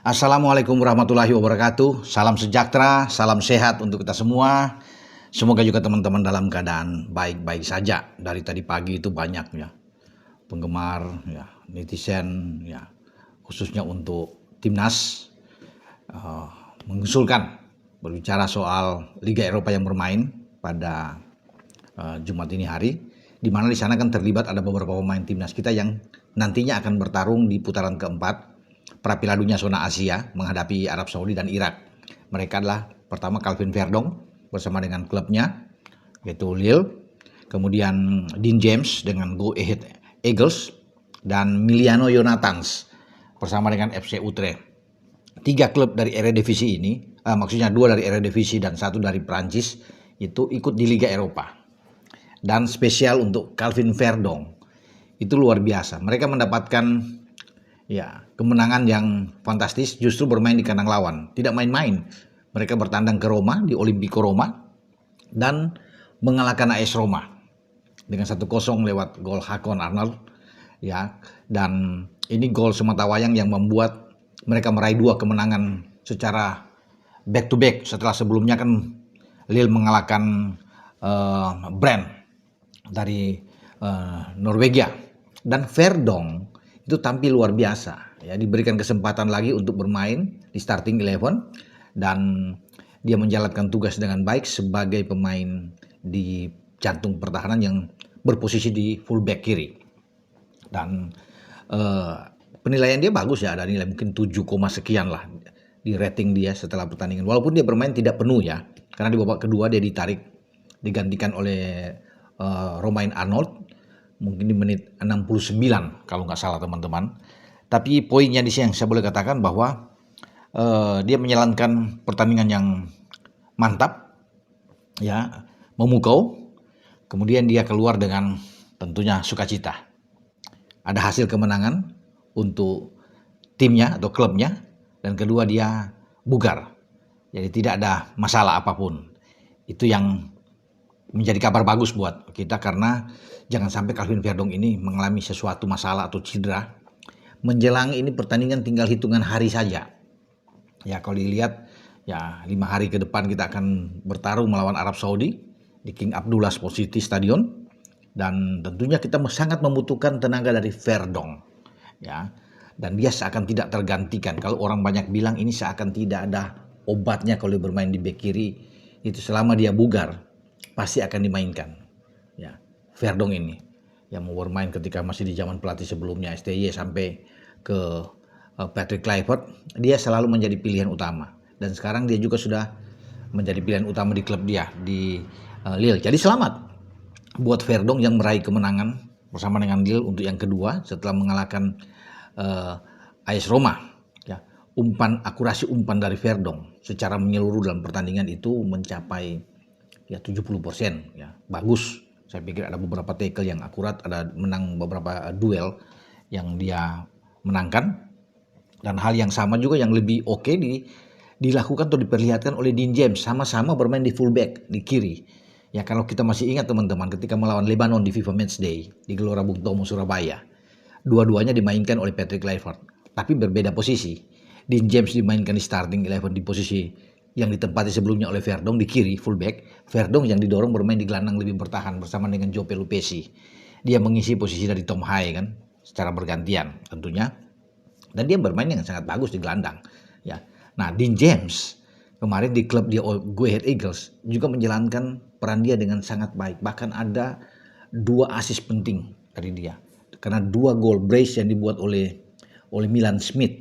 Assalamualaikum warahmatullahi wabarakatuh. Salam sejahtera, salam sehat untuk kita semua. Semoga juga teman-teman dalam keadaan baik-baik saja. Dari tadi pagi itu banyak ya penggemar, ya netizen, ya khususnya untuk timnas uh, mengusulkan berbicara soal Liga Eropa yang bermain pada Jumat ini hari, di mana di sana kan terlibat ada beberapa pemain timnas kita yang nantinya akan bertarung di putaran keempat Piala Dunia zona Asia menghadapi Arab Saudi dan Irak. Mereka adalah pertama Calvin Verdong bersama dengan klubnya yaitu Lille, kemudian Dean James dengan Go Ahead Eagles dan Miliano Jonathans bersama dengan FC Utrecht. 3 klub dari Eredivisie ini, maksudnya 2 dari Eredivisie dan 1 dari Prancis itu ikut di Liga Eropa. Dan spesial untuk Calvin Verdong itu luar biasa. Mereka mendapatkan kemenangan yang fantastis justru bermain di kandang lawan. Tidak main-main. Mereka bertandang ke Roma di Olimpico Roma dan mengalahkan AS Roma dengan 1-0 lewat gol Hakon Arnold. Ya, dan ini gol sematawayang yang membuat mereka meraih 2 kemenangan secara back to back setelah sebelumnya kan Lille mengalahkan Brand dari Norwegia. Dan Verdong itu tampil luar biasa ya, diberikan kesempatan lagi untuk bermain di starting 11 dan dia menjalankan tugas dengan baik sebagai pemain di jantung pertahanan yang berposisi di fullback kiri. Dan penilaian dia bagus ya, ada nilai mungkin 7, sekian lah di rating dia setelah pertandingan, walaupun dia bermain tidak penuh ya, karena di babak kedua dia digantikan oleh Romain Arnold mungkin di menit 69 kalau nggak salah teman-teman. Tapi poinnya di sini yang saya boleh katakan bahwa dia menjalankan pertandingan yang mantap, ya, memukau. Kemudian dia keluar dengan tentunya sukacita. Ada hasil kemenangan untuk timnya atau klubnya, dan kedua dia bugar. Jadi tidak ada masalah apapun. Itu yang menjadi kabar bagus buat kita, karena jangan sampai Calvin Verdong ini mengalami sesuatu masalah atau cedera menjelang ini pertandingan tinggal hitungan hari saja. Ya kalau dilihat ya 5 hari ke depan kita akan bertarung melawan Arab Saudi di King Abdullah Sport City Stadion, dan tentunya kita sangat membutuhkan tenaga dari Verdong. Ya. Dan dia seakan tidak tergantikan. Kalau orang banyak bilang ini seakan tidak ada obatnya kalau bermain di bek kiri, itu selama dia bugar pasti akan dimainkan. Ya, Verdong ini yang mau bermain ketika masih di zaman pelatih sebelumnya STY sampai ke Patrick Kluivert, dia selalu menjadi pilihan utama. Dan sekarang dia juga sudah menjadi pilihan utama di klub dia di Lille. Jadi selamat buat Verdong yang meraih kemenangan bersama dengan Lille untuk yang kedua setelah mengalahkan AS Roma. Ya, akurasi umpan dari Verdong secara menyeluruh dalam pertandingan itu mencapai 70%, ya, bagus. Saya pikir ada beberapa tackle yang akurat, ada menang beberapa duel yang dia menangkan. Dan hal yang sama juga yang lebih oke dilakukan atau diperlihatkan oleh Dean James, sama-sama bermain di fullback di kiri. Ya kalau kita masih ingat teman-teman ketika melawan Lebanon di FIFA Matchday di Gelora Bung Tomo Surabaya, dua-duanya dimainkan oleh Patrick Kluivert, tapi berbeda posisi. Dean James dimainkan di starting 11 di posisi yang ditempati sebelumnya oleh Verdong di kiri fullback. Verdong yang didorong bermain di gelandang lebih bertahan bersama dengan Joe Pelupesi. Dia mengisi posisi dari Tom Hai kan secara bergantian tentunya, dan dia bermain dengan sangat bagus di gelandang. Ya, nah Dean James kemarin di klub dia Go Ahead Eagles juga menjalankan peran dia dengan sangat baik. Bahkan ada 2 assist penting dari dia karena 2 gol brace yang dibuat oleh Milan Smith,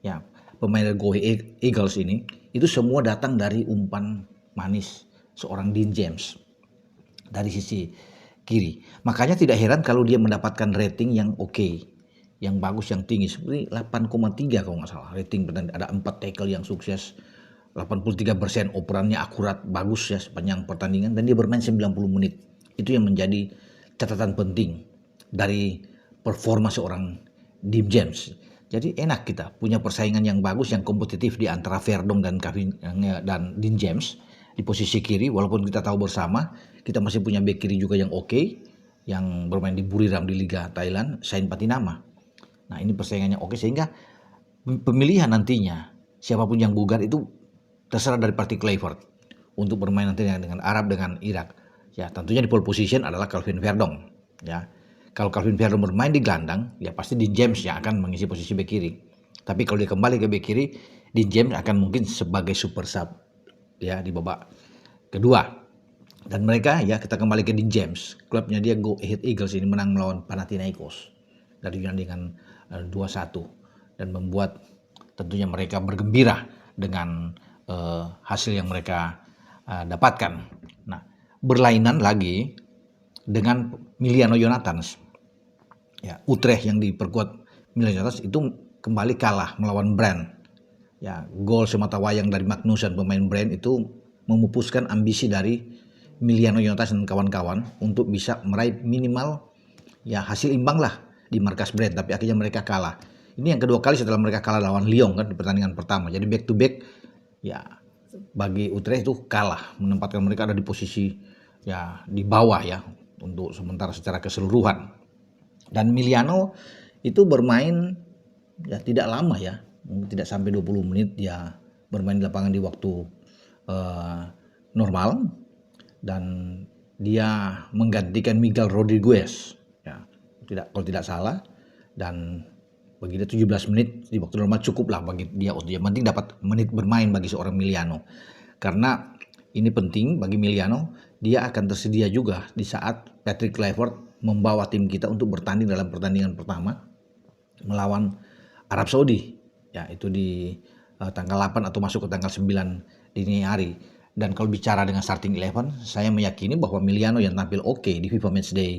ya, pemain dari Go Ahead Eagles ini, itu semua datang dari umpan manis seorang Dean James dari sisi kiri. Makanya tidak heran kalau dia mendapatkan rating yang oke, yang bagus, yang tinggi, seperti 8,3 kalau nggak salah rating. Ada 4 tackle yang sukses, 83% operannya akurat, bagus ya sepanjang pertandingan, dan dia bermain 90 menit. Itu yang menjadi catatan penting dari performa seorang Dean James. Jadi enak kita punya persaingan yang bagus, yang kompetitif di antara Verdong dan Dean James di posisi kiri. Walaupun kita tahu bersama kita masih punya bek kiri juga yang oke, yang bermain di Buriram di Liga Thailand, Sain Patinama. Nah ini persaingannya oke, sehingga pemilihan nantinya siapapun yang bugar itu terserah dari partai Kluivert untuk bermain nantinya dengan Arab dengan Irak. Ya tentunya di pole position adalah Calvin Verdong. Ya kalau Calvin Verdong bermain di gelandang, ya pasti Dean James yang akan mengisi posisi bek kiri. Tapi kalau dia kembali ke bek kiri, Dean James akan mungkin sebagai super sub ya di babak kedua. Dan mereka ya kita kembali ke Dean James, klubnya dia Go Ahead Eagles ini menang melawan Panathinaikos dari Yunani dengan 2-1 dan membuat tentunya mereka bergembira dengan hasil yang mereka dapatkan. Nah, berlainan lagi dengan Miliano Jonathans. Ya, Utrecht yang diperkuat Miliano Jonathans itu kembali kalah melawan Brand. Ya, gol sematawayang dari Magnussen pemain Brand itu memupuskan ambisi dari Miliano Jonathans dan kawan-kawan untuk bisa meraih minimal ya hasil imbang lah di markas Brand, tapi akhirnya mereka kalah. Ini yang kedua kali setelah mereka kalah lawan Lyon kan di pertandingan pertama. Jadi back to back ya bagi Utrecht itu kalah, menempatkan mereka ada di posisi ya di bawah ya untuk sementara secara keseluruhan. Dan Miliano itu bermain ya tidak lama ya, tidak sampai 20 menit dia bermain di lapangan di waktu normal dan dia menggantikan Miguel Rodriguez ya kalau tidak salah, dan bagi dia 17 menit di waktu normal cukup lah bagi dia untuk yang penting dapat menit bermain bagi seorang Miliano, karena ini penting bagi Miliano, dia akan tersedia juga di saat Patrick Kluivert membawa tim kita untuk bertanding dalam pertandingan pertama melawan Arab Saudi ya itu di tanggal 8 atau masuk ke tanggal 9 dini hari. Dan kalau bicara dengan starting 11, saya meyakini bahwa Miliano yang tampil oke di FIFA Matchday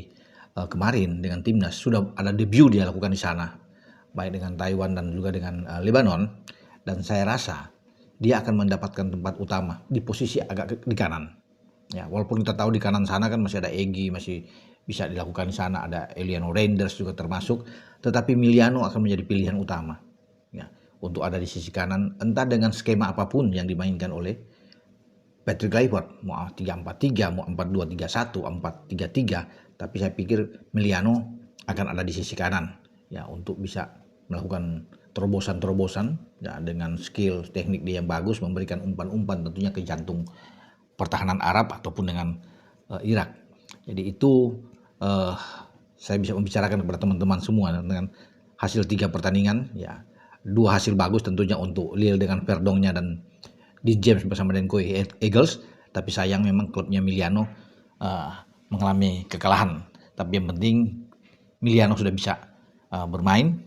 kemarin dengan timnas, sudah ada debut dia lakukan di sana, baik dengan Taiwan dan juga dengan Lebanon, dan saya rasa dia akan mendapatkan tempat utama di posisi agak di kanan. Ya, walaupun kita tahu di kanan sana kan masih ada Egy, masih bisa dilakukan di sana, ada Eliano Reinders juga termasuk, tetapi Miliano akan menjadi pilihan utama. Ya, untuk ada di sisi kanan, entah dengan skema apapun yang dimainkan oleh Patrick Kluivert, mau 3-4-3, mau 4-2-3-1, 4-3-3, tapi saya pikir Miliano akan ada di sisi kanan ya untuk bisa melakukan terobosan-terobosan ya dengan skill teknik dia yang bagus, memberikan umpan-umpan tentunya ke jantung pertahanan Arab ataupun dengan Irak. Jadi itu saya bisa membicarakan kepada teman-teman semua dengan hasil 3 pertandingan ya, 2 hasil bagus tentunya untuk Lille dengan Verdongnya dan di James bersama dengan Go Ahead Eagles, tapi sayang memang klubnya Miliano mengalami kekalahan. Tapi yang penting Miliano sudah bisa bermain,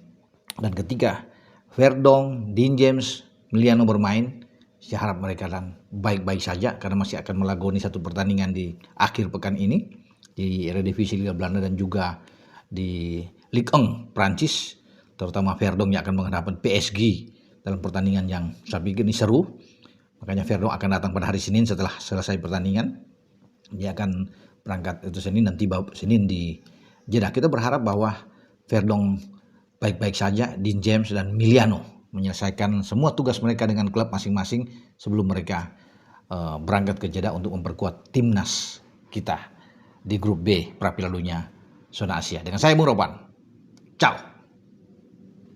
dan ketika Verdong, Dean James, Miliano bermain, saya harap mereka dan baik-baik saja karena masih akan melakoni satu pertandingan di akhir pekan ini di Eredivisie Liga Belanda dan juga di Ligue 1 Prancis, terutama Verdong yang akan menghadapi PSG dalam pertandingan yang saya pikir ini seru. Makanya Verdong akan datang pada hari Senin setelah selesai pertandingan. Dia akan berangkat itu Senin, nanti Senin di Jeddah. Kita berharap bahwa Verdong baik-baik saja, Dean James dan Miliano menyelesaikan semua tugas mereka dengan klub masing-masing sebelum mereka berangkat ke Jeddah untuk memperkuat timnas kita di grup B pra Piala Dunia zona Asia. Dengan saya Bung Ropan. Ciao.